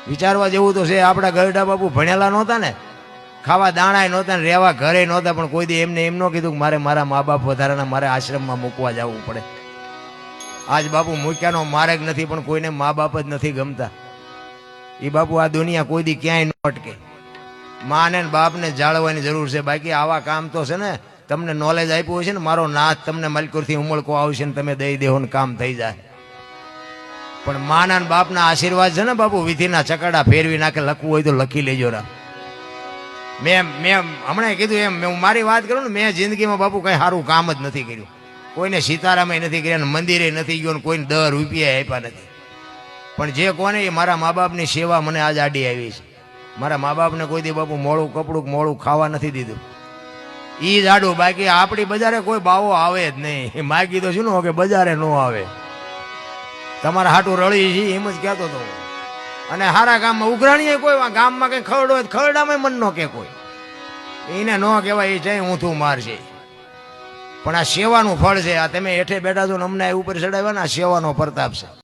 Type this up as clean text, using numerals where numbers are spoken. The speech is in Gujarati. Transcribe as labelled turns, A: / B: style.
A: વિચારવા જેવું તો છે. આપણા ગરડા બાપુ ભણેલા નહોતા ને, ખાવા દાણાય નહોતા ને રહેવા ઘરે નહોતા, પણ કોઈ દી એમને એમ ન કીધું કે મારે મારા મા બાપ વધારાના મારે આશ્રમમાં મૂકવા જવું પડે. આજ બાપુ મૂક્યાનો માર્ગ નથી, પણ કોઈને મા બાપ જ નથી ગમતા. એ બાપુ આ દુનિયા કોઈ દી ક્યાંય ન અટકે. માને ને બાપને જાળવવાની જરૂર છે. બાકી આવા કામ તો છે ને, તમને નોલેજ આપ્યું હોય છે ને, મારો નાથ તમને મલકુરથી ઉમળકો આવશે ને તમે દઈ દેહો ને કામ થઈ જાય. પણ માના ને બાપના આશીર્વાદ છે ને બાપુ, વિધિના ચકડા ફેરવી નાખે. લખવું હોય તો લખી લેજો રા. મેં હમણાં કીધું એમ, હું મારી વાત કરું ને, મેં જિંદગીમાં બાપુ કઈ સારું કામ જ નથી કર્યું. કોઈને સીતારામે નથી કર્યા, મંદિરે નથી ગયો, કોઈને 10 રૂપિયા આપ્યા નથી. પણ જે કોને એ મારા મા બાપની સેવા મને આજ આડી આવી છે. મારા મા બાપને કોઈ દી બાપુ મોડું કપડું મોડું ખાવા નથી દીધું. ઈ જ આડું. બાકી આપણી બજારે કોઈ બાવો આવે જ નહીં. માગી તો શું કે બજારે ન આવે. તમારા હાટું રળી છે એમ જ કહેતો હતો. અને હારા ગામમાં ઉઘરાણીએ કોઈ ગામમાં કઈ ખરડો હોય ખરડામાં મન ન કે કોઈ, એને ન કહેવાય એ જાય ઊંધું મારશે. પણ આ સેવાનું ફળ છે. આ તમે હેઠે બેઠા છો ને અમને ઉપર ચડાવ્યા ને, આ સેવાનો પ્રતાપ છે.